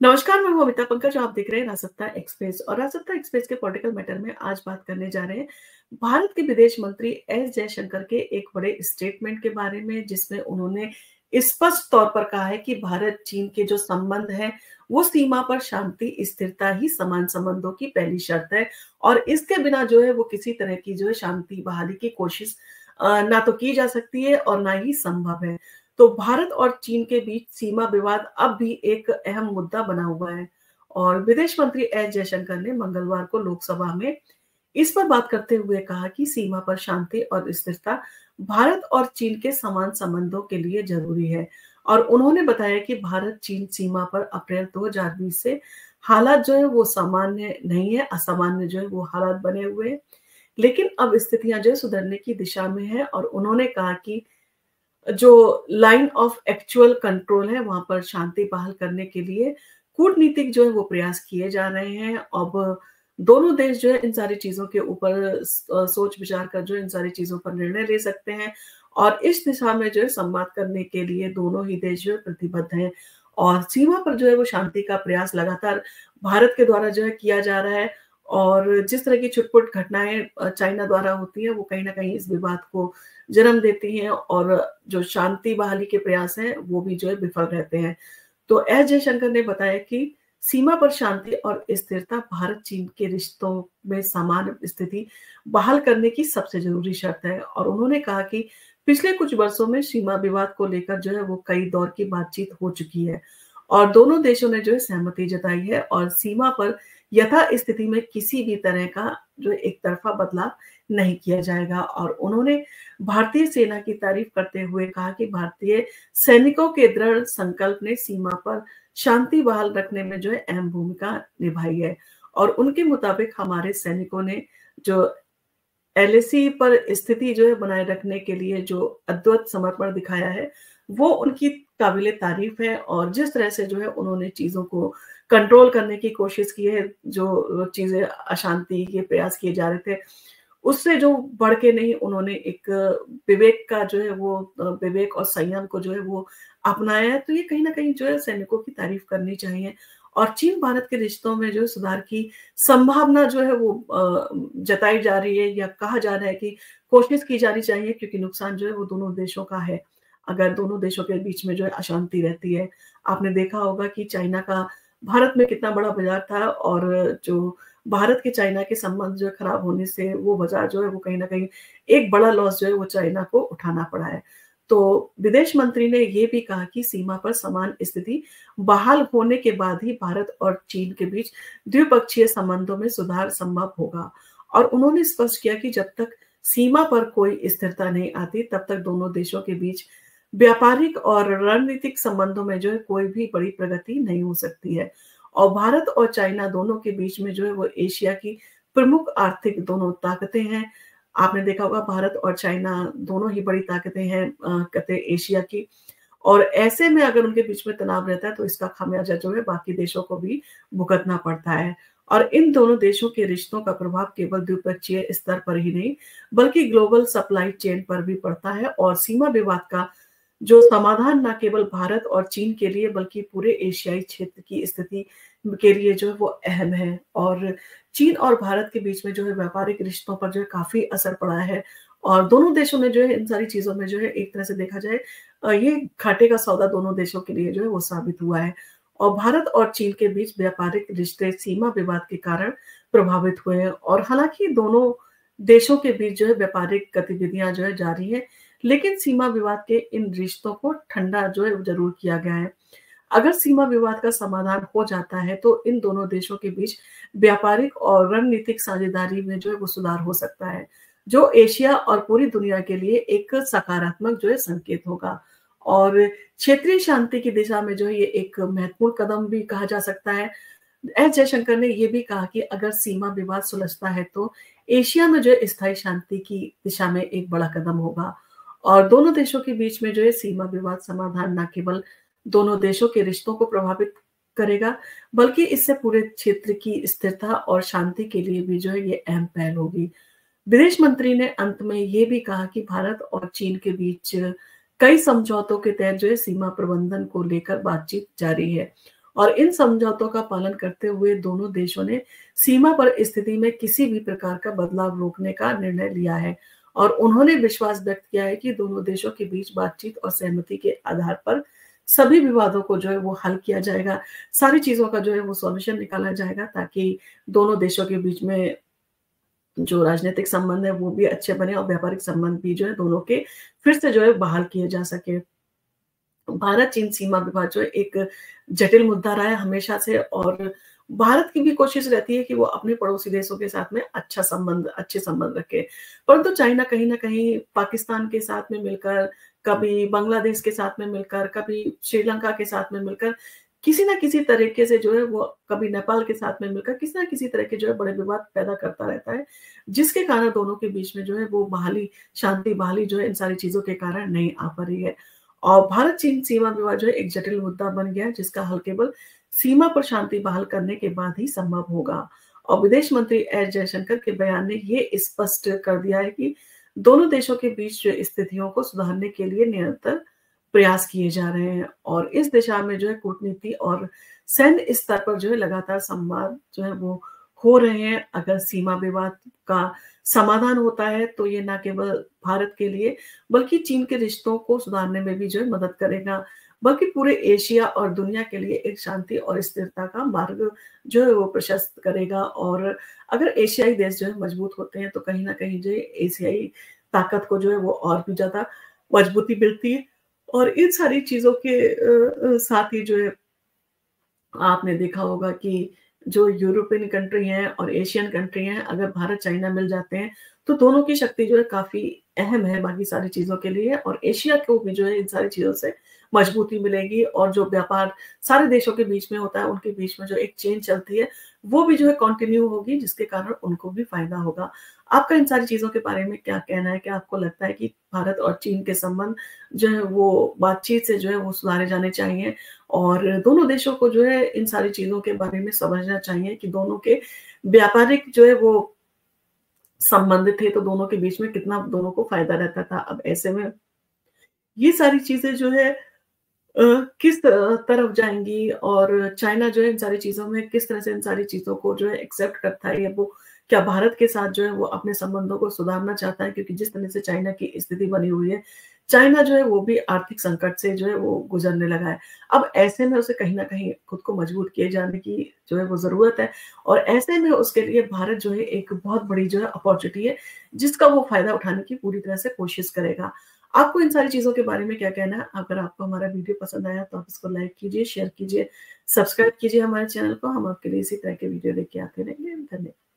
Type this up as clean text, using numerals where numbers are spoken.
नमस्कार, मैं हूँ अमिता पंकज। आप देख रहे हैं राजसत्ता एक्सप्रेस और राजसत्ता एक्सप्रेस के पॉलिटिकल मैटर में आज बात करने जा रहे हैं भारत के विदेश मंत्री एस जयशंकर के एक बड़े स्टेटमेंट के बारे में, जिसमें उन्होंने स्पष्ट तौर पर कहा है कि भारत चीन के जो संबंध है वो सीमा पर शांति स्थिरता ही समान संबंधों की पहली शर्त है और इसके बिना जो है वो किसी तरह की जो है शांति बहाली की कोशिश ना तो की जा सकती है और ना ही संभव है। तो भारत और चीन के बीच सीमा विवाद अब भी एक अहम मुद्दा बना हुआ है और विदेश मंत्री एस जयशंकर ने मंगलवार को लोकसभा में इस पर बात करते हुए कहा कि सीमा पर शांति और स्थिरता भारत और चीन के समान संबंधों के लिए जरूरी है। और उन्होंने बताया कि भारत चीन सीमा पर अप्रैल 2020 से हालात जो है वो सामान्य नहीं है, असामान्य जो है वो हालात बने हुए हैं, लेकिन अब स्थितियां जो है सुधरने की दिशा में है। और उन्होंने कहा कि जो लाइन ऑफ एक्चुअल कंट्रोल है वहां पर शांति बहाल करने के लिए कूटनीतिक जो है वो प्रयास किए जा रहे हैं। अब दोनों देश जो है इन सारी चीजों के ऊपर सोच विचार कर जो इन सारी चीजों पर निर्णय ले सकते हैं और इस दिशा में जो है संवाद करने के लिए दोनों ही देश जो है प्रतिबद्ध हैं। और सीमा पर जो है वो शांति का प्रयास लगातार भारत के द्वारा जो है किया जा रहा है और जिस तरह की छुटपुट घटनाएं चाइना द्वारा होती है वो कहीं ना कहीं इस विवाद को जन्म देती हैं और जो शांति बहाली के प्रयास हैं वो भी जो है विफल रहते हैं। तो एस जयशंकर ने बताया कि सीमा पर शांति और स्थिरता भारत चीन के रिश्तों में समान स्थिति बहाल करने की सबसे जरूरी शर्त है। और उन्होंने कहा कि पिछले कुछ वर्षों में सीमा विवाद को लेकर जो है वो कई दौर की बातचीत हो चुकी है और दोनों देशों ने जो है सहमति जताई है और सीमा पर यथा स्थिति में किसी भी तरह का जो एक तरफा बदलाव नहीं किया जाएगा। और उन्होंने भारतीय सेना की तारीफ करते हुए कहा कि भारतीय सैनिकों के दृढ़ संकल्प ने सीमा पर शांति बहाल रखने में जो है अहम भूमिका निभाई है। और उनके मुताबिक हमारे सैनिकों ने जो एलएसी पर स्थिति जो है बनाए रखने के लिए जो अद्भुत समर्पण दिखाया है वो उनकी काबिले तारीफ है। और जिस तरह से जो है उन्होंने चीजों को कंट्रोल करने की कोशिश की है, जो चीजें अशांति के प्रयास किए जा रहे थे उससे जो बढ़ के नहीं, उन्होंने एक विवेक का जो है वो विवेक और संयम को जो है वो अपनाया है। तो ये कहीं ना कहीं जो है सैनिकों की तारीफ करनी चाहिए। और चीन भारत के रिश्तों में जो सुधार की संभावना जो है वो जताई जा रही है या कहा जा रहा है कि कोशिश की जानी चाहिए, क्योंकि नुकसान जो है वो दोनों देशों का है अगर दोनों देशों के बीच में जो है अशांति रहती है। आपने देखा होगा कि चाइना का भारत में कितना बड़ा बाजार था और जो भारत के चाइना के संबंध जो है खराब होने से वो बाजार जो है वो कहीं ना कहीं एक बड़ा लॉस जो है वो चाइना को उठाना पड़ा है। तो विदेश मंत्री ने ये भी कहा कि सीमा पर समान स्थिति बहाल होने के बाद ही भारत और चीन के बीच द्विपक्षीय संबंधों में सुधार संभव होगा। और उन्होंने स्पष्ट किया कि जब तक सीमा पर कोई स्थिरता नहीं आती तब तक दोनों देशों के बीच व्यापारिक और रणनीतिक संबंधों में जो है कोई भी बड़ी प्रगति नहीं हो सकती है। और भारत और चाइना दोनों के बीच में जो है वो एशिया की प्रमुख आर्थिक दोनों ताकतें हैं। आपने देखा होगा भारत और चाइना दोनों ही बड़ी ताकतें हैं कहते एशिया की। और ऐसे में अगर उनके बीच में तनाव रहता है तो इसका खामियाजा जो है बाकी देशों को भी भुगतना पड़ता है। और इन दोनों देशों के रिश्तों का प्रभाव केवल द्विपक्षीय स्तर पर ही नहीं बल्कि ग्लोबल सप्लाई चेन पर भी पड़ता है। और सीमा विवाद का जो समाधान न केवल भारत और चीन के लिए बल्कि पूरे एशियाई क्षेत्र की स्थिति के लिए जो है वो अहम है। और चीन और भारत के बीच में जो है व्यापारिक रिश्तों पर जो है काफी असर पड़ा है और दोनों देशों में जो है इन सारी चीजों में जो है एक तरह से देखा जाए ये घाटे का सौदा दोनों देशों के लिए जो है वो साबित हुआ है। और भारत और चीन के बीच व्यापारिक रिश्ते सीमा विवाद के कारण प्रभावित हुए हैं। और हालांकि दोनों देशों के बीच जो है व्यापारिक गतिविधियां जो है जारी है, लेकिन सीमा विवाद के इन रिश्तों को ठंडा जो है जरूर किया गया है। अगर सीमा विवाद का समाधान हो जाता है तो इन दोनों देशों के बीच व्यापारिक और रणनीतिक साझेदारी में जो है वो सुधार हो सकता है, जो एशिया और पूरी दुनिया के लिए एक सकारात्मक जो है संकेत होगा। और क्षेत्रीय शांति की दिशा में जो है ये एक महत्वपूर्ण कदम भी कहा जा सकता है। एस जयशंकर ने यह भी कहा कि अगर सीमा विवाद सुलझता है तो एशिया में जो है स्थायी शांति की दिशा में एक बड़ा कदम होगा। और दोनों देशों के बीच में जो है सीमा विवाद समाधान न केवल दोनों देशों के रिश्तों को प्रभावित करेगा बल्कि इससे पूरे क्षेत्र की स्थिरता और शांति के लिए भी जो है ये अहम पहल होगी। विदेश मंत्री ने अंत में ये भी कहा कि भारत और चीन के बीच कई समझौतों के तहत जो है सीमा प्रबंधन को लेकर बातचीत जारी है और इन समझौतों का पालन करते हुए दोनों देशों ने सीमा पर स्थिति में किसी भी प्रकार का बदलाव रोकने का निर्णय लिया है और उन्होंने विश्वास व्यक्त किया है कि दोनों देशों के बीच बातचीत और सहमति के आधार पर सभी विवादों को जो है वो हल किया जाएगा, सारी चीज़ों का जो है वो सॉल्यूशन निकाला जाएगा ताकि दोनों देशों के बीच में जो राजनीतिक संबंध है वो भी अच्छे बने और व्यापारिक संबंध भी जो है दोनों के फिर से जो है बहाल किए जा सके। भारत चीन सीमा विवाद जो है एक जटिल मुद्दा रहा है हमेशा से और भारत की भी कोशिश रहती है कि वो अपने पड़ोसी देशों के साथ में अच्छे संबंध रखे। परंतु चाइना कहीं न कहीं पाकिस्तान के साथ में मिलकर, कभी बांग्लादेश के साथ में मिलकर, कभी श्रीलंका के साथ में मिलकर, किसी न किसी तरीके से जो है वो कभी नेपाल के साथ में मिलकर किसी न किसी तरह के जो है बड़े विवाद पैदा करता रहता है, जिसके कारण दोनों के बीच में जो है वो शांति बहाली जो है इन सारी चीज़ों के कारण नहीं आ पा रही है। और भारत-चीन सीमा विवाद जो है एक जटिल मुद्दा बन गया है जिसका हल केवल सीमा पर शांति बहाल करने के बाद ही संभव होगा। और विदेश मंत्री एस जयशंकर के बयान ने ये स्पष्ट कर दिया है कि दोनों देशों के बीच स्थितियों को सुधारने के लिए निरंतर प्रयास किए जा रहे हैं और इस दिशा में जो है कूटनीति और सैन्य स्तर पर जो है लगातार संवाद जो है वो हो रहे हैं। अगर सीमा विवाद का समाधान होता है तो ये ना केवल भारत के लिए बल्कि चीन के रिश्तों को सुधारने में भी जो है मदद करेगा, बल्कि पूरे एशिया और दुनिया के लिए एक शांति और स्थिरता का मार्ग जो है वो प्रशस्त करेगा। और अगर एशियाई देश जो है मजबूत होते हैं तो कहीं न कहीं जो है एशियाई ताकत को जो है वो और भी ज़्यादा मजबूती मिलती है। और इन सारी चीज़ों के साथ ही जो है आपने देखा होगा कि जो यूरोपियन कंट्री हैं और एशियन कंट्री हैं, अगर भारत चाइना मिल जाते हैं, तो दोनों की शक्ति जो है काफ़ी अहम है बाकी सारी चीज़ों के लिए और एशिया को भी जो है इन सारी चीज़ों से मजबूती मिलेगी और जो व्यापार सारे देशों के बीच में होता है, उनके बीच में जो एक चेन चलती है, वो भी जो है कंटिन्यू होगी जिसके कारण उनको भी फ़ायदा होगा। आपका इन सारी चीज़ों के बारे में क्या कहना है? क्या आपको लगता है कि भारत और चीन के संबंध जो है वो बातचीत से जो है वो सुधारे जाने चाहिए? और दोनों देशों को जो है इन सारी चीज़ों के बारे में समझना चाहिए कि दोनों के व्यापारिक जो है वो संबंध थे, तो दोनों के बीच में कितना दोनों को फ़ायदा रहता था। अब ऐसे में ये सारी चीज़ें जो है किस तरफ जाएँगी और चाइना जो है इन सारी चीज़ों में किस तरह से इन सारी चीज़ों को जो है एक्सेप्ट करता है या वो क्या भारत के साथ जो है वो अपने संबंधों को सुधारना चाहता है? क्योंकि जिस तरह से चाइना की स्थिति बनी हुई है, चाइना जो है वो भी आर्थिक संकट से जो है वो गुज़रने लगा है। अब ऐसे में उसे कहीं न कहीं खुद को मजबूत किए जाने की जो है वो ज़रूरत है और ऐसे में उसके लिए भारत जो है एक बहुत बड़ी जो है अपॉर्च्युनिटी है, जिसका वो फ़ायदा उठाने की पूरी तरह से कोशिश करेगा। आपको इन सारी चीज़ों के बारे में क्या कहना है? अगर आपको हमारा वीडियो पसंद आया तो आप इसको लाइक कीजिए, शेयर कीजिए, सब्सक्राइब कीजिए हमारे चैनल को। हम आपके लिए इसी तरह के वीडियो लेके आते रहेंगे। धन्यवाद।